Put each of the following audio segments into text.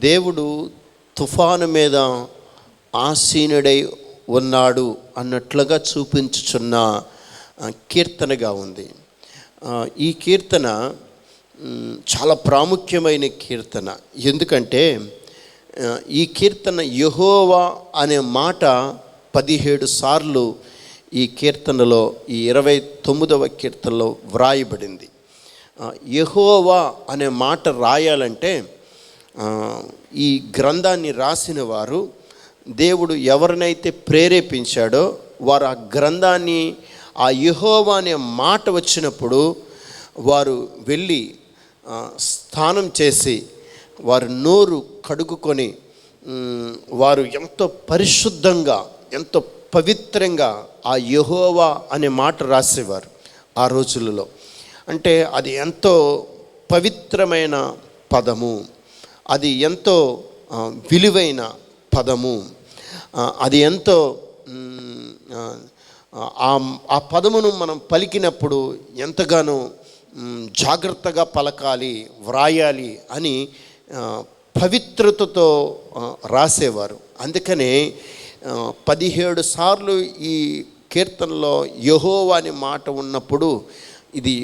దేవుడు తుఫాను మీద ఆసీనుడై ఉన్నాడు అన్నట్లుగా చూపించుచున్న కీర్తనగా ఉంది. ఈ కీర్తన చాలా ప్రాముఖ్యమైన కీర్తన. ఎందుకంటే ఈ కీర్తన యెహోవా అనే మాట 17 సార్లు ఈ కీర్తనలో, ఈ 29వ కీర్తనలో వ్రాయబడింది. యెహోవా అనే మాట రాయాలంటే ఈ గ్రంథాన్ని రాసిన వారు, దేవుడు ఎవరినైతే ప్రేరేపించాడో వారు ఆ గ్రంథాన్ని, ఆ యెహోవా అనే మాట వచ్చినప్పుడు వారు వెళ్ళి స్నానం చేసి వారు నోరు కడుగుకొని వారు ఎంతో పరిశుద్ధంగా, ఎంతో పవిత్రంగా ఆ యెహోవా అనే మాట రాసేవారు ఆ రోజులలో. అంటే అది ఎంతో పవిత్రమైన పదము, అది ఎంతో విలువైన పదము, అది ఎంతో ఆ పదమును మనం పలికినప్పుడు ఎంతగానో జాగ్రత్తగా పలకాలి, వ్రాయాలి అని పవిత్రతతో రాసేవారు. అందుకనే 17 సార్లు ఈ కీర్తనలో యెహోవా అనే మాట ఉన్నప్పుడు ఇది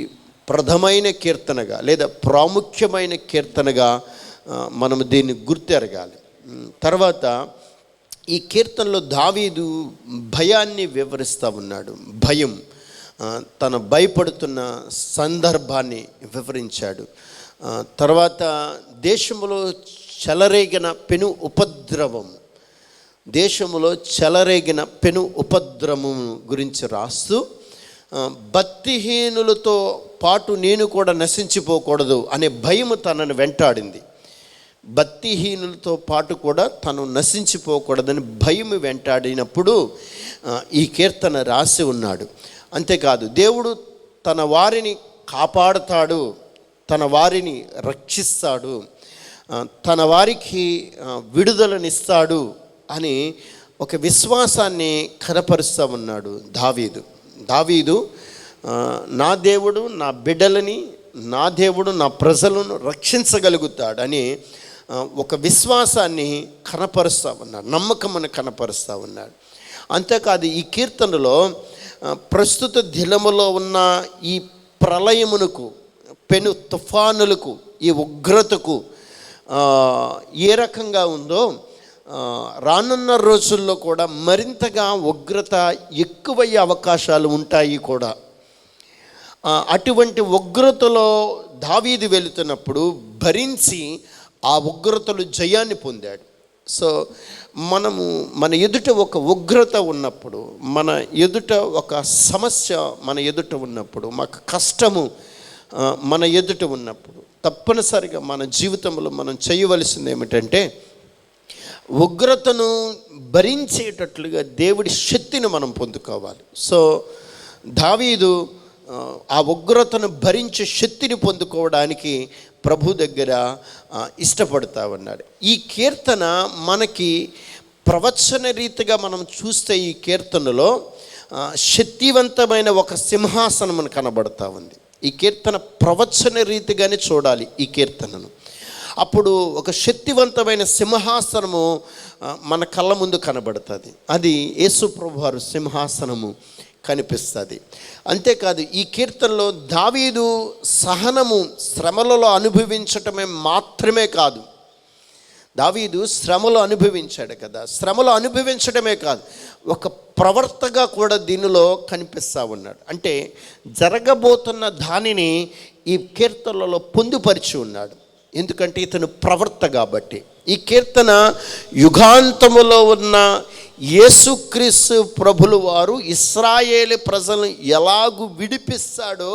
ప్రథమైన కీర్తనగా లేదా ప్రాముఖ్యమైన కీర్తనగా మనం దీన్ని గుర్తెరగాలి. తర్వాత ఈ కీర్తనలో దావీదు భయాన్ని వివరిస్తూ ఉన్నాడు. భయం, తన భయపడుతున్న సందర్భాన్ని వివరించాడు. తర్వాత దేశంలో చెలరేగిన పెను ఉపద్రవం, దేశంలో చెలరేగిన పెను ఉపద్రవం గురించి రాస్తూ భక్తిహీనులతో పాటు నేను కూడా నశించిపోకూడదు అనే భయము తనను వెంటాడింది. భక్తిహీనులతో పాటు కూడా తను నశించిపోకూడదని భయం వెంటాడినప్పుడు ఈ కీర్తన రాసి ఉన్నాడు. అంతేకాదు, దేవుడు తన వారిని కాపాడుతాడు, తన వారిని రక్షిస్తాడు, తన వారికి విడుదలనిస్తాడు అని ఒక విశ్వాసాన్ని కనపరుస్తూ ఉన్నాడు దావీదు. నా దేవుడు నా బిడ్డలని, నా దేవుడు నా ప్రజలను రక్షించగలుగుతాడని ఒక విశ్వాసాన్ని కనపరుస్తూ ఉన్నాడు, నమ్మకమును కనపరుస్తూ ఉన్నాడు. అంతేకాదు, ఈ కీర్తనలో ప్రస్తుత దినములో ఉన్న ఈ ప్రళయమునకు, పెను తుఫానులకు, ఈ ఉగ్రతకు ఏ రకంగా ఉందో రానున్న రోజుల్లో కూడా మరింతగా ఉగ్రత ఎక్కువయ్యే అవకాశాలు ఉంటాయి కూడా. అటువంటి ఉగ్రతలో దావీదు వెళుతున్నప్పుడు భరించి ఆ ఉగ్రతలు జయాన్ని పొందాడు. సో మన ఎదుట ఒక ఉగ్రత ఉన్నప్పుడు, మన ఎదుట ఒక సమస్య మన ఎదుట ఉన్నప్పుడు, మాకు కష్టము మన ఎదుట ఉన్నప్పుడు తప్పనిసరిగా మన జీవితంలో మనం చేయవలసింది ఏమిటంటే ఉగ్రతను భరించేటట్లుగా దేవుడి శక్తిని మనం పొందుకోవాలి. సో దావీదు ఆ ఉగ్రతను భరించే శక్తిని పొందుకోవడానికి ప్రభు దగ్గర ఇష్టపడతా ఉన్నాడు. ఈ కీర్తన మనకి ప్రవచన రీతిగా మనం చూస్తే ఈ కీర్తనలో శక్తివంతమైన ఒక సింహాసనం కనబడతా ఉంది. ఈ కీర్తన ప్రవచన రీతిగానే చూడాలి ఈ కీర్తనను. అప్పుడు ఒక శక్తివంతమైన సింహాసనము మన కళ్ళ ముందు కనబడుతుంది. అది యేసు ప్రభు వారి సింహాసనము కనిపిస్తుంది. అంతేకాదు, ఈ కీర్తనలో దావీదు సహనము, శ్రమలలో అనుభవించటమే మాత్రమే కాదు, దావీదు శ్రమలు అనుభవించాడు కదా, శ్రమలు అనుభవించడమే కాదు, ఒక ప్రవర్తగా కూడా దీనిలో కనిపిస్తూ ఉన్నాడు. అంటే జరగబోతున్న దానిని ఈ కీర్తనలలో పొందుపరిచి ఉన్నాడు. ఎందుకంటే ఇతను ప్రవర్త కాబట్టి. ఈ కీర్తన యుగాంతములో ఉన్న యేసుక్రీస్తు ప్రభులు వారు ఇశ్రాయేలు ప్రజలను ఎలాగూ విడిపిస్తాడో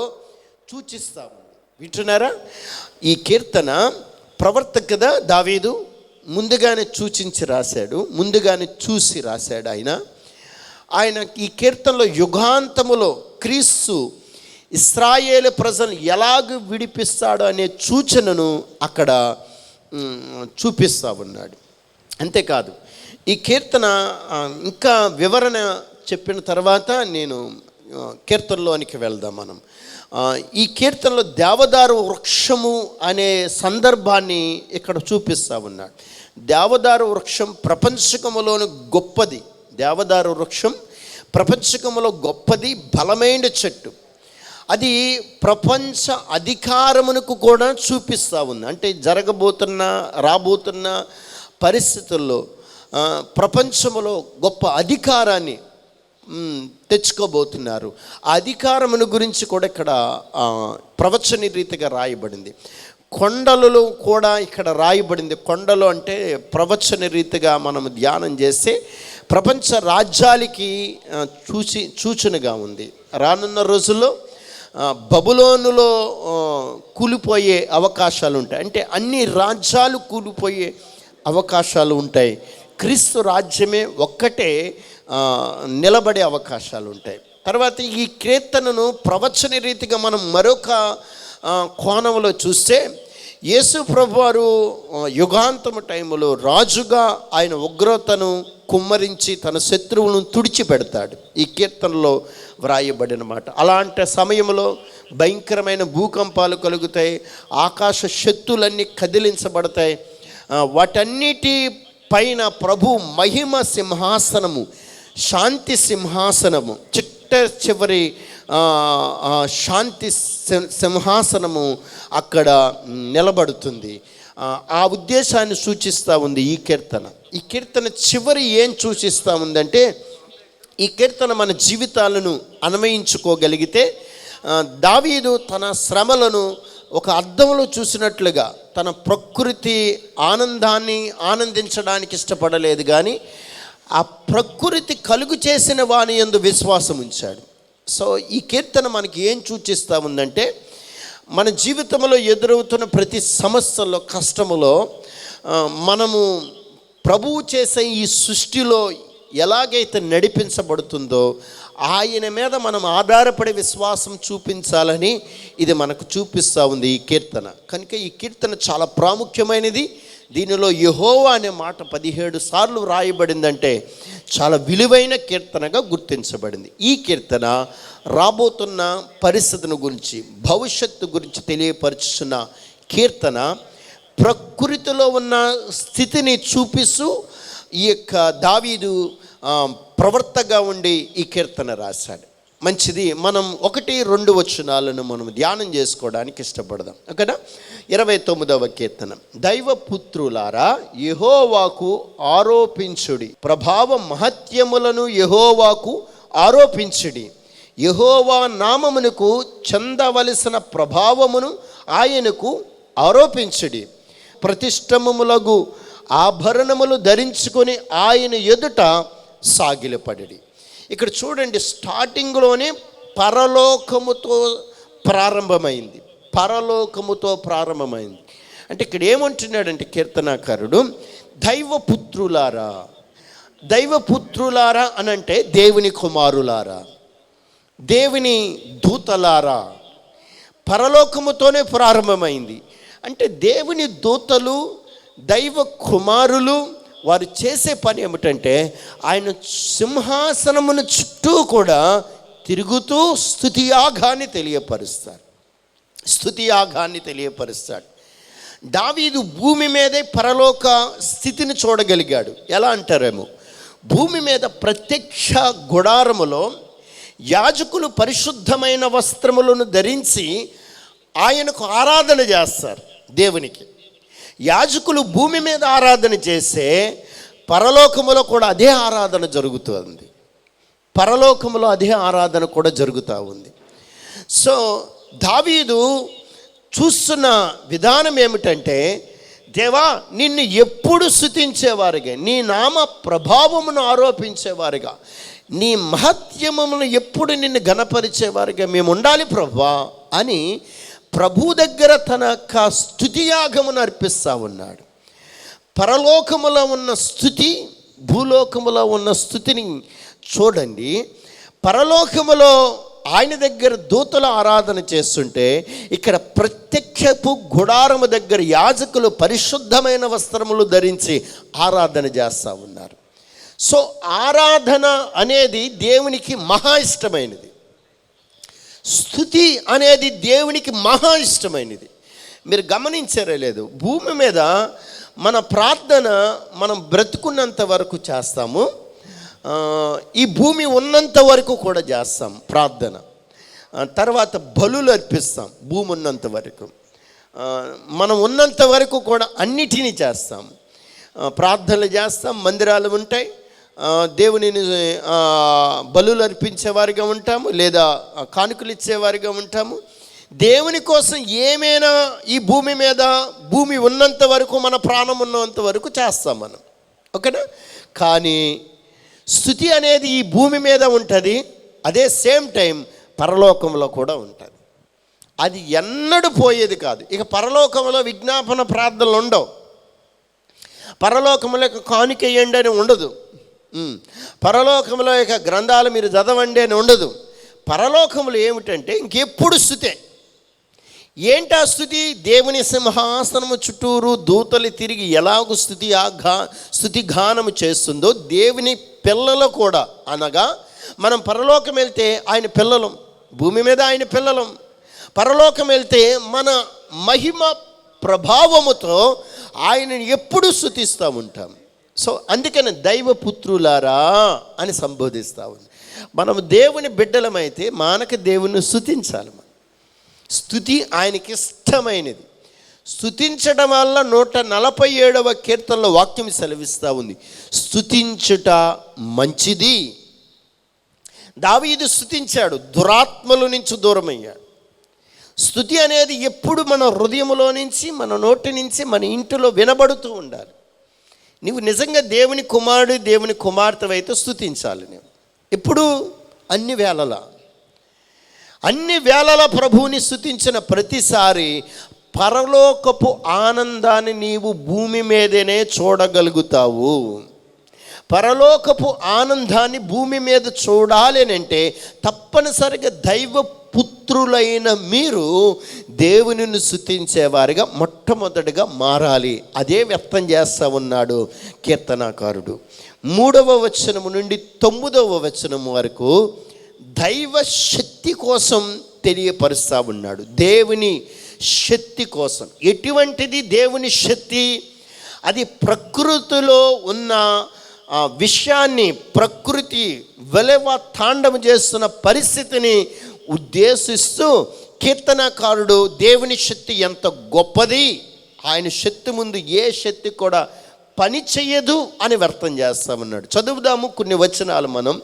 సూచిస్తాము. వింటున్నారా? ఈ కీర్తన ప్రవర్త కదా దావీదు ముందుగానే సూచించి రాశాడు, ముందుగానే చూసి రాశాడు. ఆయన ఈ కీర్తనలో యుగాంతములో క్రీస్తు ఇశ్రాయేలు ప్రజలను ఎలాగూ విడిపిస్తాడో అనే సూచనను అక్కడ చూపిస్తూ ఉన్నాడు. అంతేకాదు, ఈ కీర్తన ఇంకా వివరణ చెప్పిన తర్వాత నేను కీర్తనలోనికి వెళ్దాం మనం. ఈ కీర్తనలో దేవదారు వృక్షము అనే సందర్భాన్ని ఇక్కడ చూపిస్తూ ఉన్నాడు. దేవదారు వృక్షం ప్రపంచకములోని గొప్పది. దేవదారు వృక్షం ప్రపంచకములో గొప్పది, బలమైన చెట్టు. అది ప్రపంచ అధికారమునకు కూడా చూపిస్తూ ఉంది. అంటే రాబోతున్న పరిస్థితుల్లో ప్రపంచంలో గొప్ప అధికారాన్ని తెచ్చుకోబోతున్నారు. ఆ అధికారమును గురించి కూడా ఇక్కడ ప్రవచన రీతిగా రాయబడింది. కొండలలో కూడా ఇక్కడ రాయబడింది. కొండలు అంటే ప్రవచన రీతిగా మనం ధ్యానం చేస్తే ప్రపంచ రాజ్యాలకి సూచనగా ఉంది. రానున్న రోజుల్లో బబులోనులో కూలిపోయే అవకాశాలు ఉంటాయి. అంటే అన్ని రాజ్యాలు కూలిపోయే అవకాశాలు ఉంటాయి. క్రీస్తు రాజ్యమే ఒక్కటే నిలబడే అవకాశాలు ఉంటాయి. తర్వాత ఈ కీర్తనను ప్రవచన రీతిగా మనం మరొక కోణంలో చూస్తే, యేసు ప్రభువారు యుగాంతము టైములో రాజుగా ఆయన ఉగ్రతను కుమ్మరించి తన శత్రువులను తుడిచిపెడతాడు. ఈ కీర్తనలో వ్రాయబడిన మాట. అలాంటి సమయంలో భయంకరమైన భూకంపాలు కలుగుతాయి, ఆకాశ శక్తులన్నీ కదిలించబడతాయి. వాటన్నిటి పైన ప్రభు మహిమ సింహాసనము, శాంతి సింహాసనము, చివరి శాంతి సింహాసనము అక్కడ నిలబడుతుంది. ఆ ఉద్దేశాన్ని సూచిస్తూ ఉంది ఈ కీర్తన. ఈ కీర్తన చివరి ఏం సూచిస్తూ ఉందంటే, ఈ కీర్తన మన జీవితాలను అన్వయించుకోగలిగితే, దావీదు తన శ్రమలను ఒక అద్దంలో చూసినట్లుగా తన ప్రకృతి ఆనందాన్ని ఆనందించడానికి ఇష్టపడలేదు, కానీ ఆ ప్రకృతి కలుగు చేసిన వాని యందు విశ్వాసం ఉంచాడు. సో ఈ కీర్తన మనకి ఏం సూచిస్తూ ఉందంటే, మన జీవితంలో ఎదురవుతున్న ప్రతి సమస్యలో, కష్టములో మనము ప్రభువు చేసే ఈ సృష్టిలో ఎలాగైతే నడిపించబడుతుందో ఆయన మీద మనం ఆధారపడి విశ్వాసం చూపించాలని ఇది మనకు చూపిస్తూ ఉంది ఈ కీర్తన. కనుక ఈ కీర్తన చాలా ప్రాముఖ్యమైనది. దీనిలో యెహోవా అనే మాట 17 సార్లు వ్రాయబడిందంటే చాలా విలువైన కీర్తనగా గుర్తించబడింది. ఈ కీర్తన రాబోతున్న పరిస్థితిని గురించి, భవిష్యత్తు గురించి తెలియపరుచున్న కీర్తన. ప్రకృతిలో ఉన్న స్థితిని చూపిస్తూ ఈ యొక్క దావీదు ప్రవర్తగా ఉండి ఈ కీర్తన రాశాడు. మంచిది. మనం 1-2 వచనాలను మనం ధ్యానం చేసుకోవడానికి ఇష్టపడదాం. ఓకేనా? 29వ కీర్తన. దైవపుత్రులారా యెహోవాకు ఆరోపించుడి, ప్రభావ మహత్యములను యెహోవాకు ఆరోపించుడి. యెహోవా నామమునకు చెందవలసిన ప్రభావమును ఆయనకు ఆరోపించుడి. ప్రతిష్టములగు ఆభరణములు ధరించుకొని ఆయన ఎదుట సాగిలపడి. ఇక్కడ చూడండి, స్టార్టింగ్లోనే పరలోకముతో ప్రారంభమైంది. పరలోకముతో ప్రారంభమైంది అంటే ఇక్కడ ఏమంటున్నాడంటే కీర్తనాకారుడు, దైవపుత్రులారా. దైవపుత్రులారా అనంటే దేవుని కుమారులారా, దేవుని దూతలారా. పరలోకముతోనే ప్రారంభమైంది. అంటే దేవుని దూతలు, దైవ కుమారులు, వారు చేసే పని ఏమిటంటే ఆయన సింహాసనమును చుట్టూ కూడా తిరుగుతూ స్తుతియాగాన్ని తెలియపరుస్తాడు. దావీదు భూమి మీదే పరలోక స్థితిని చూడగలిగాడు. ఎలా అంటారేమో, భూమి మీద ప్రత్యక్ష గుడారములో యాజకులు పరిశుద్ధమైన వస్త్రములను ధరించి ఆయనకు ఆరాధన చేస్తారు. దేవునికి యాజకులు భూమి మీద ఆరాధన చేస్తే పరలోకములో కూడా అదే ఆరాధన జరుగుతుంది. పరలోకములో అదే ఆరాధన కూడా జరుగుతూ ఉంది. సో దావీదు చూస్తున్న విధానం ఏమిటంటే, దేవా నిన్ను ఎప్పుడు స్తుతించేవారుగా, నీ నామ ప్రభావమును ఆరోపించేవారుగా, నీ మహత్యమును ఎప్పుడు నిన్ను ఘనపరిచేవారుగా మేము ఉండాలి ప్రభువా అని ప్రభు దగ్గర తన యొక్క స్తుతియాగమును అర్పిస్తూ ఉన్నాడు. పరలోకములో ఉన్న స్తుతి, భూలోకములో ఉన్న స్తుతిని చూడండి. పరలోకములో ఆయన దగ్గర దూతల ఆరాధన చేస్తుంటే, ఇక్కడ ప్రత్యక్షపు గుడారము దగ్గర యాజకులు పరిశుద్ధమైన వస్త్రములు ధరించి ఆరాధన చేస్తూ ఉన్నారు. సో ఆరాధన అనేది దేవునికి మహా ఇష్టమైనది. స్తుతి అనేది దేవునికి మహా ఇష్టమైనది. మీరు గమనించారో లేదు, భూమి మీద మన ప్రార్థన మనం బ్రతుకున్నంత వరకు చేస్తాము, ఈ భూమి ఉన్నంత వరకు కూడా చేస్తాం ప్రార్థన. తర్వాత బలులు అర్పిస్తాం భూమి ఉన్నంత వరకు. మనం ఉన్నంత వరకు కూడా అన్నిటినీ చేస్తాం, ప్రార్థనలు చేస్తాం, మందిరాలు ఉంటాయి, దేవునిని బలులు అర్పించేవారిగా ఉంటాము, లేదా కానుకలు ఇచ్చేవారిగా ఉంటాము. దేవుని కోసం ఏమైనా ఈ భూమి మీద, భూమి ఉన్నంత వరకు, మన ప్రాణం ఉన్నంత వరకు చేస్తాం మనం, ఓకేనా. కానీ స్తుతి అనేది ఈ భూమి మీద ఉంటుంది, అదే సేమ్ టైం పరలోకంలో కూడా ఉంటుంది. అది ఎన్నడూ పోయేది కాదు. ఇక పరలోకంలో విజ్ఞాపన ప్రార్థనలు ఉండవు, పరలోకంలో కానుక వేయండి అని ఉండదు, పరలోకంలో ఇక గ్రంథాలు మీరు చదవండి అని ఉండదు. పరలోకంలో ఏమిటంటే ఇంకెప్పుడు స్తుతే. ఏంటి ఆ స్తుతి? దేవుని సింహాసనము చుట్టూరు దూతలు తిరిగి ఎలాగూ స్తుతి గానము చేస్తుందో, దేవుని పిల్లలు కూడా, అనగా మనం పరలోకం వెళ్తే ఆయన పిల్లలం, భూమి మీద ఆయన పిల్లలం. పరలోకం వెళ్తే మన మహిమ ప్రభావముతో ఆయనను ఎప్పుడూ స్తుతిస్తూ ఉంటాం. సో అందుకని దైవపుత్రులారా అని సంబోధిస్తూ ఉంది. మనం దేవుని బిడ్డలమైతే మానక దేవుని స్తుతించాలి. స్తుతి ఆయనకి ఇష్టమైనది. స్తుతించడం వల్ల 147వ కీర్తనలో వాక్యం సెలవిస్తూ ఉంది, స్తుతించుట మంచిది. దావీదు స్తుతించాడు, దురాత్మల నుంచి దూరమయ్యాడు. స్తుతి అనేది ఎప్పుడు మన హృదయంలో నుంచి, మన నోటి నుంచి, మన ఇంటిలో వినబడుతూ ఉండాలి. నీవు నిజంగా దేవుని కుమారుడు, దేవుని కుమార్తె అయితే స్తుతించాలి. నీవు ఎప్పుడు, అన్ని వేళలా ప్రభువుని స్తుతించిన ప్రతిసారి పరలోకపు ఆనందాన్ని నీవు భూమి మీదనే చూడగలుగుతావు. పరలోకపు ఆనందాన్ని భూమి మీద చూడాలి అంటే తప్పనిసరిగా దైవపుత్రులైన మీరు దేవునిని స్తుతించేవారిగా మొట్టమొదటిగా మారాలి. అదే వ్యక్తం చేస్తూ ఉన్నాడు కీర్తనాకారుడు. 3వ వచనము నుండి 9వ వచనం వరకు దైవ శక్తి కోసం తెలియపరుస్తూ ఉన్నాడు. దేవుని శక్తి కోసం. ఎటువంటిది దేవుని శక్తి? అది ప్రకృతిలో ఉన్న విషయాన్ని, ప్రకృతి వెలవ తాండము చేస్తున్న పరిస్థితిని ఉద్దేశిస్తూ కీర్తనకారుడు దేవుని శక్తి ఎంత గొప్పది, ఆయన శక్తి ముందు ఏ శక్తి కూడా పని చెయ్యదు అని వ్యక్తం చేస్తామన్నాడు. చదువుదాము కొన్ని వచనాలు మనం.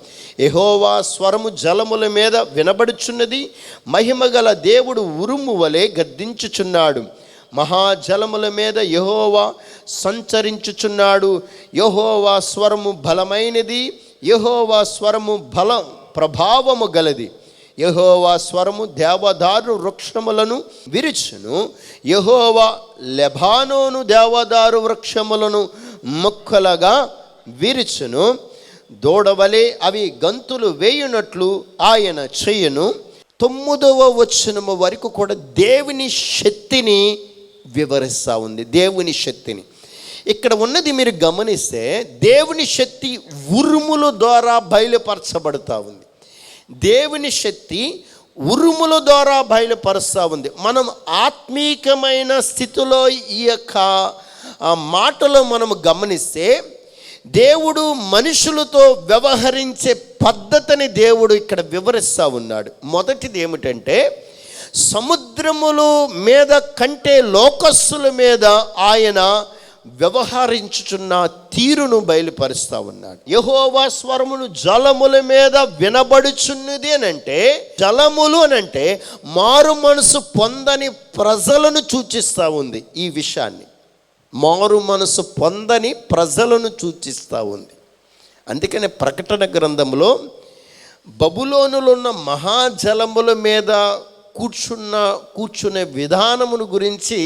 యెహోవా స్వరము జలముల మీద వినబడుచున్నది, మహిమగల దేవుడు ఉరుము వలె గద్దించుచున్నాడు. మహాజలముల మీద యెహోవా సంచరించుచున్నాడు. యెహోవా స్వరము బలమైనది, యెహోవా స్వరము ప్రభావము గలది. యెహోవా స్వరము దేవదారు వృక్షములను విరుచును. యెహోవా లెబానోను దేవదారు వృక్షములను ముక్కలుగా విరుచును. దూడవలే అవి గంతులు వేయునట్లు ఆయన చెయ్యను. 9వ వచనము వరకు కూడా దేవుని శక్తిని వివరిస్తూ ఉంది. దేవుని శక్తిని ఇక్కడ ఉన్నది మీరు గమనిస్తే, దేవుని శక్తి ఉరుముల ద్వారా బయలుపరచబడుతూ ఉంది. దేవుని శక్తి ఉరుముల ద్వారా బయలుపరుస్తూ ఉంది. మనం ఆత్మీకమైన స్థితిలో ఈ యొక్క మాటలు మనం గమనిస్తే, దేవుడు మనుషులతో వ్యవహరించే పద్ధతిని దేవుడు ఇక్కడ వివరిస్తూ ఉన్నాడు. మొదటిది ఏమిటంటే, సముద్రముల మీద కంటే లోకస్సుల మీద ఆయన వ్యవహరించుచున్న తీరును బయలుపరుస్తూ ఉన్నాడు. యెహోవా స్వరమును జలముల మీద వినబడుచున్నది అని అంటే, జలములు అని అంటే మారు మనసు పొందని ప్రజలను సూచిస్తూ ఉంది. ఈ విషయాన్ని మారు మనసు పొందని ప్రజలను సూచిస్తూ ఉంది. అందుకనే ప్రకటన గ్రంథంలో బబులోనులో ఉన్న మహాజలముల మీద కూర్చునే విధానమును గురించి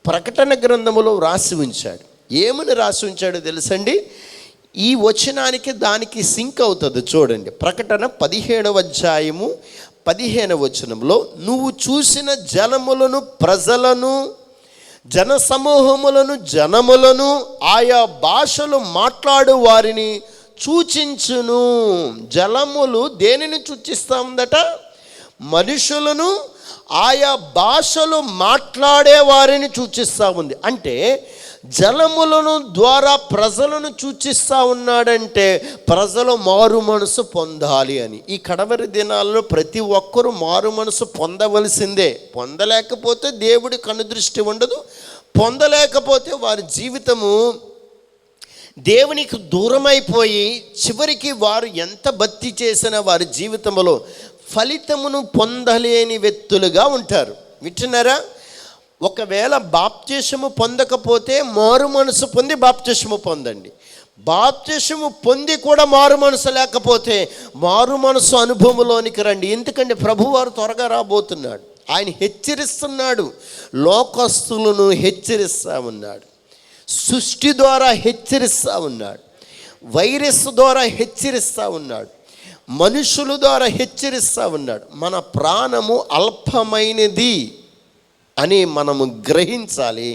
ప్రకటన గ్రంథములో రాసి ఉంచాడు. ఏమని రాసి ఉంచాడో తెలుసండి? ఈ వచనానికి దానికి సింక్ అవుతుంది. చూడండి, ప్రకటన 17వ అధ్యాయము 15వ వచనంలో, నువ్వు చూసిన జలములను, ప్రజలను, జన సమూహములను, జనములను, ఆయా భాషలు మాట్లాడు వారిని సూచించును. జలములు దేనిని సూచిస్తూ ఉందట? మనుషులను ఆయా భాషలు మాట్లాడే వారిని సూచిస్తూ ఉంది. అంటే జలములను ద్వారా ప్రజలను సూచిస్తూ ఉన్నాడంటే ప్రజలు మారు మనసు పొందాలి అని. ఈ కడవరి దినాల్లో ప్రతి ఒక్కరూ మారు మనసు పొందవలసిందే. పొందలేకపోతే దేవుడి కనుదృష్టి ఉండదు. పొందలేకపోతే వారి జీవితము దేవునికి దూరమైపోయి చివరికి వారు ఎంత భక్తి చేసినా వారి జీవితంలో ఫలితమును పొందలేని వ్యక్తులుగా ఉంటారు. వింటున్నారా? ఒకవేళ బాప్తిస్మము పొందకపోతే మారు మనసు పొంది బాప్తిస్మము పొందండి. బాప్తిస్మము పొంది కూడా మారు మనసు లేకపోతే మారు మనసు అనుభవంలోనికి రండి. ఎందుకంటే ప్రభువారు త్వరగా రాబోతున్నాడు. ఆయన హెచ్చరిస్తున్నాడు, లోకస్తులను హెచ్చరిస్తూ ఉన్నాడు, సృష్టి ద్వారా హెచ్చరిస్తూ ఉన్నాడు, వైరస్ ద్వారా హెచ్చరిస్తూ ఉన్నాడు, మనుషుల ద్వారా హెచ్చరిస్తూ ఉన్నాడు. మన ప్రాణము అల్పమైనది అని మనము గ్రహించాలి.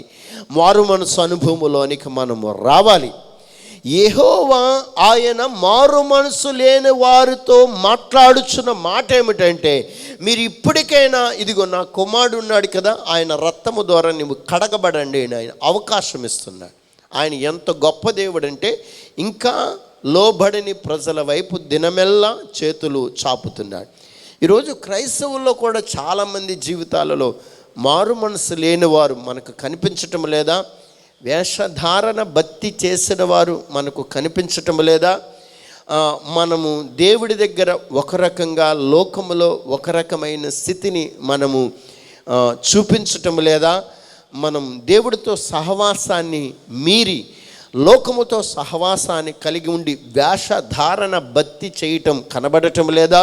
మారు మనసు అనుభవంలోనికి మనము రావాలి. యెహోవా ఆయన మారు మనసు లేని వారితో మాట్లాడుచున్న మాట ఏమిటంటే, మీరు ఇప్పటికైనా ఇదిగో నా కుమారుడు ఉన్నాడు కదా, ఆయన రక్తము ద్వారా నువ్వు కడగబడండి అని ఆయన అవకాశం ఇస్తున్నాడు. ఆయన ఎంత గొప్ప దేవుడు అంటే ఇంకా లోబడని ప్రజల వైపు దినమెల్లా చేతులు చాపుతున్నాడు. ఈరోజు క్రైస్తవుల్లో కూడా చాలామంది జీవితాలలో మారు మనసు లేని వారు మనకు కనిపించటం లేదా? వేషధారణ భక్తి చేసిన వారు మనకు కనిపించటం లేదా? మనము దేవుడి దగ్గర ఒక రకంగా, లోకములో ఒక రకమైన స్థితిని మనము చూపించటం లేదా? మనం దేవుడితో సహవాసాన్ని మీరి లోకముతో సహవాసాన్ని కలిగి ఉండి వేషధారణ భక్తి చేయటం కనబడటం లేదా?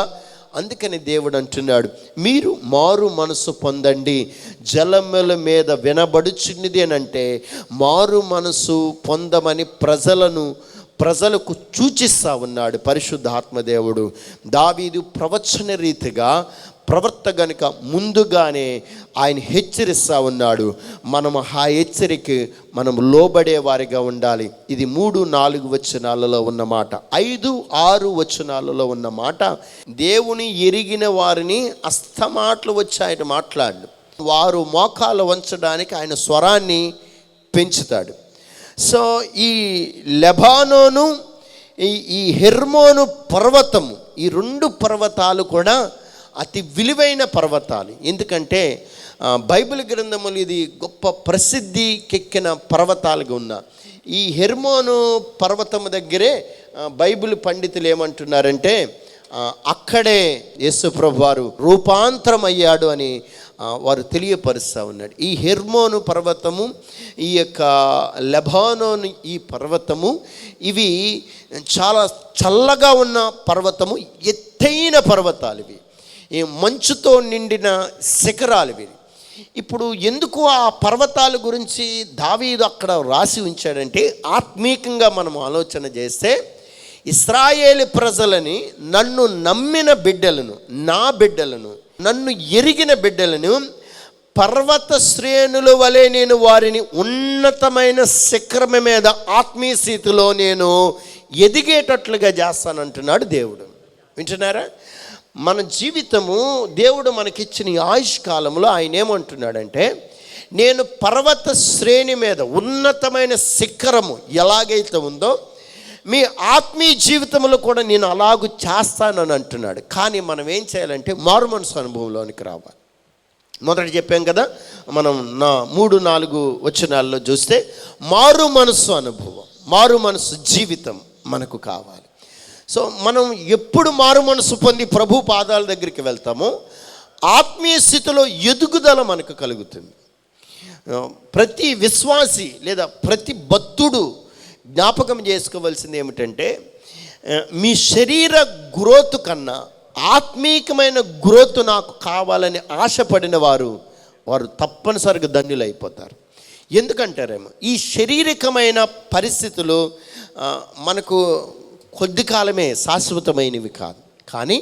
అందుకని దేవుడు అంటున్నాడు, మీరు మారు మనసు పొందండి. జలముల మీద వినబడుచున్నది అని అంటే మారు మనసు పొందమని ప్రజలకు సూచిస్తూ ఉన్నాడు పరిశుద్ధాత్మదేవుడు. దావీదు ప్రవచన రీతిగా ప్రవర్త గనుక ముందుగానే ఆయన హెచ్చరిస్తూ ఉన్నాడు. మనము ఆ హెచ్చరిక మనం లోబడే వారిగా ఉండాలి. ఇది 3-4 వచనాలలో ఉన్న మాట, 5-6 వచనాలలో ఉన్న మాట. దేవుని ఎరిగిన వారిని అస్తమాట్లు వచ్చి ఆయన మాట్లాడు. వారు మోకాలు వంచడానికి ఆయన స్వరాన్ని పెంచుతాడు. సో ఈ లెబానోను, ఈ హెర్మోను పర్వతము, ఈ 2 పర్వతాలు కూడా అతి విలువైన పర్వతాలు. ఎందుకంటే బైబిల్ గ్రంథములు ఇది గొప్ప ప్రసిద్ధికెక్కిన పర్వతాలుగా ఉన్న ఈ హెర్మోను పర్వతము దగ్గరే బైబిల్ పండితులు ఏమంటున్నారంటే అక్కడే యేసు ప్రభువారు రూపాంతరం అయ్యాడు అని వారు తెలియపరుస్తూ ఉన్నాడు. ఈ హెర్మోను పర్వతము, ఈ యొక్క లెబానోను ఈ పర్వతము, ఇవి చాలా చల్లగా ఉన్న పర్వతము, ఎత్తైన పర్వతాలు ఇవి, ఈ మంచుతో నిండిన శిఖరాలు ఇవి. ఇప్పుడు ఎందుకు ఆ పర్వతాల గురించి దావీదు అక్కడ రాసి ఉంచాడంటే, ఆత్మీకంగా మనం ఆలోచన చేస్తే ఇశ్రాయేలు ప్రజలని, నన్ను నమ్మిన బిడ్డలను, నా బిడ్డలను, నన్ను ఎరిగిన బిడ్డలను పర్వత శ్రేణుల వలె నేను వారిని ఉన్నతమైన శిఖరం మీద ఆత్మీయ స్థితిలో నేను ఎదిగేటట్లుగా చేస్తానంటున్నాడు దేవుడు. వింటున్నారా? మన జీవితము దేవుడు మనకిచ్చిన ఆయుష్ కాలంలో ఆయన ఏమంటున్నాడంటే, నేను పర్వత శ్రేణి మీద ఉన్నతమైన శిఖరము ఎలాగైతే ఉందో మీ ఆత్మీయ జీవితంలో కూడా నేను అలాగూ చేస్తానని అంటున్నాడు. కానీ మనం ఏం చేయాలంటే మారు మనసు అనుభవంలోనికి రావాలి. మొదట చెప్పాం కదా, మనం 3-4 వచనాల్లో చూస్తే మారు మనసు అనుభవం, మారు మనసు జీవితం మనకు కావాలి. సో మనం ఎప్పుడు మారు మనసు పొంది ప్రభు పాదాల దగ్గరికి వెళ్తామో ఆత్మీయ స్థితిలో ఎదుగుదల మనకు కలుగుతుంది. ప్రతి విశ్వాసి లేదా ప్రతి భక్తుడు జ్ఞాపకం చేసుకోవాల్సింది ఏమిటంటే, మీ శరీర గ్రోత్ కన్నా ఆత్మీకమైన గ్రోత్ నాకు కావాలని ఆశపడిన వారు తప్పనిసరిగా ధన్యులు అయిపోతారు. ఎందుకంటారేమో, ఈ శారీరకమైన పరిస్థితులు మనకు కొద్ది కాలమే, శాశ్వతమైనవి కాదు. కానీ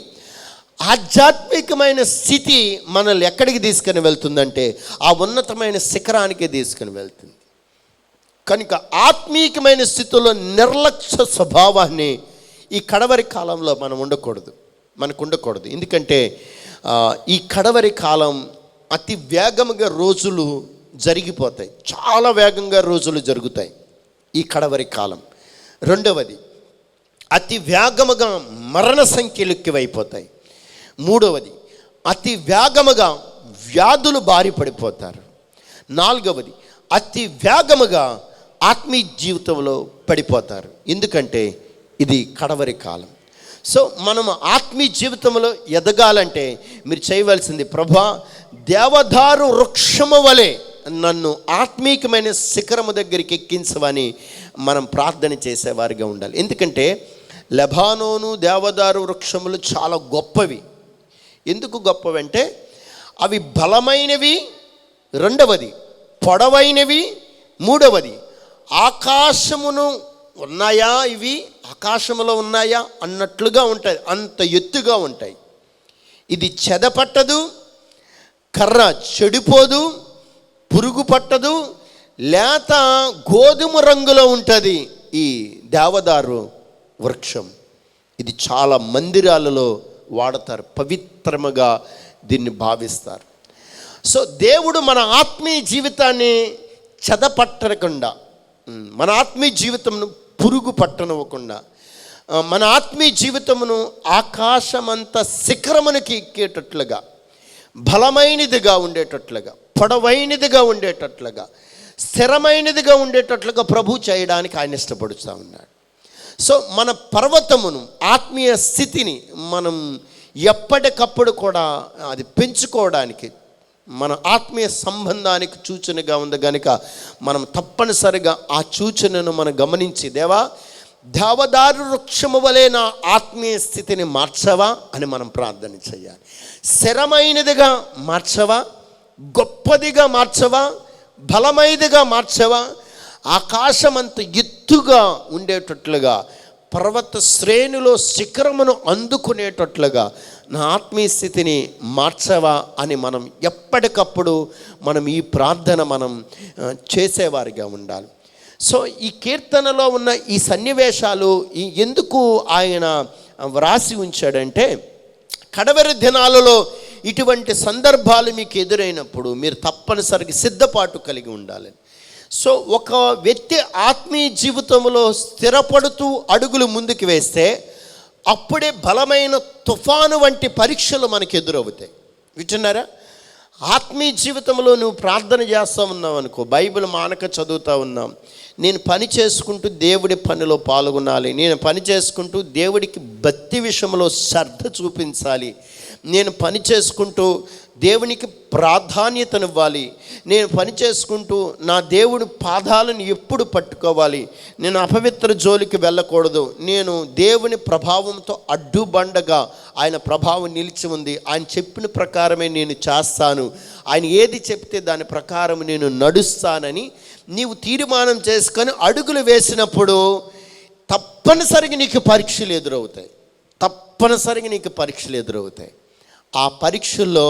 ఆధ్యాత్మికమైన స్థితి మనల్ని ఎక్కడికి తీసుకుని వెళ్తుందంటే ఆ ఉన్నతమైన శిఖరానికి తీసుకుని వెళ్తుంది. కనుక ఆత్మీకమైన స్థితిలో నిర్లక్ష్య స్వభావాన్ని ఈ కడవరి కాలంలో మనకు ఉండకూడదు. ఎందుకంటే ఈ కడవరి కాలం అతి వేగంగా రోజులు జరిగిపోతాయి, చాలా వేగంగా రోజులు జరుగుతాయి ఈ కడవరి కాలం. రెండవది, అతి వేగముగా మరణ సంఖ్యలు ఎక్కువైపోతాయి. మూడవది, అతి వేగముగా వ్యాధులు బారి పడిపోతారు. నాలుగవది, అతి వేగముగా ఆత్మీయ జీవితంలో పడిపోతారు. ఎందుకంటే ఇది కడవరి కాలం. సో మనం ఆత్మీయ జీవితంలో ఎదగాలంటే మీరు చేయవలసింది, ప్రభా దేవదారు వృక్షము వలె నన్ను ఆత్మీకమైన శిఖరము దగ్గరికి ఎక్కించవని మనం ప్రార్థన చేసేవారిగా ఉండాలి. ఎందుకంటే లెబానోను దేవదారు వృక్షములు చాలా గొప్పవి. ఎందుకు గొప్పవి అంటే అవి బలమైనవి, రెండవది పొడవైనవి, మూడవది ఆకాశమును ఉన్నాయా, ఇవి ఆకాశములో ఉన్నాయా అన్నట్లుగా ఉంటాయి, అంత ఎత్తుగా ఉంటాయి. ఇది చెదపట్టదు, కర్ర చెడిపోదు, పురుగు పట్టదు, లేత గోధుమ రంగులో ఉంటుంది ఈ దేవదారు వృక్షం. ఇది చాలా మందిరాలలో వాడతారు, పవిత్రముగా దీన్ని భావిస్తారు. సో దేవుడు మన ఆత్మీయ జీవితాన్ని చెదపట్టకుండా, మన ఆత్మీయ జీవితంను పురుగు పట్టనివ్వకుండా, మన ఆత్మీయ జీవితమును ఆకాశమంత శిఖరమునికి ఎక్కేటట్లుగా, బలమైనదిగా ఉండేటట్లుగా, పొడవైనదిగా ఉండేటట్లుగా, స్థిరమైనదిగా ఉండేటట్లుగా ప్రభు చేయడానికి ఆయన ఇష్టపడుతూ ఉన్నాడు. సో మన పర్వతమును, ఆత్మీయ స్థితిని మనం ఎప్పటికప్పుడు కూడా అది పెంచుకోవడానికి, మన ఆత్మీయ సంబంధానికి సూచనగా ఉంది కనుక మనం తప్పనిసరిగా ఆ సూచనను మనం గమనించి, దేవా దేవదారు వృక్షము వలె నా ఆత్మీయ స్థితిని మార్చవా అని మనం ప్రార్థన చేయాలి. స్థిరమైనదిగా మార్చవా, గొప్పదిగా మార్చవా, బలమైనదిగా మార్చవా, ఆకాశమంత ఎత్తుగా ఉండేటట్లుగా, పర్వత శ్రేణిలో శిఖరమును అందుకునేటట్లుగా నా ఆత్మీయ స్థితిని మార్చవా అని మనం ఎప్పటికప్పుడు మనం ఈ ప్రార్థన మనం చేసేవారిగా ఉండాలి. సో ఈ కీర్తనలో ఉన్న ఈ సన్నివేశాలు ఎందుకు ఆయన వ్రాసి ఉంచాడంటే, కడవరి దినాలలో ఇటువంటి సందర్భాలు మీకు ఎదురైనప్పుడు మీరు తప్పనిసరిగా సిద్ధపాటు కలిగి ఉండాలి. సో ఒక వ్యక్తి ఆత్మీయ జీవితంలో స్థిరపడుతూ అడుగులు ముందుకు వేస్తే అప్పుడే బలమైన తుఫాను వంటి పరీక్షలు మనకు ఎదురవుతాయి. వింటున్నారా? ఆత్మీయ జీవితంలో నువ్వు ప్రార్థన చేస్తూ ఉన్నావు అనుకో, బైబిల్ మానక చదువుతూ ఉన్నాం, నేను పని చేసుకుంటూ దేవుడి పనిలో పాల్గొనాలి, నేను పని చేసుకుంటూ దేవుడికి భక్తి విషయంలో శ్రద్ధ చూపించాలి, నేను పని చేసుకుంటూ దేవునికి ప్రాధాన్యతనివ్వాలి, నేను పని చేసుకుంటూ నా దేవుడి పాదాలను ఎప్పుడు పట్టుకోవాలి, నేను అపవిత్ర జోలికి వెళ్ళకూడదు, నేను దేవుని ప్రభావంతో అడ్డుబండగా ఆయన ప్రభావం నిలిచి ఉంది, ఆయన చెప్పిన ప్రకారమే నేను చేస్తాను, ఆయన ఏది చెప్తే దాని ప్రకారం నేను నడుస్తానని నీవు తీర్మానం చేసుకొని అడుగులు వేసినప్పుడు తప్పనిసరిగా నీకు పరీక్షలు ఎదురవుతాయి, తప్పనిసరిగా నీకు పరీక్షలు ఎదురవుతాయి. ఆ పరీక్షల్లో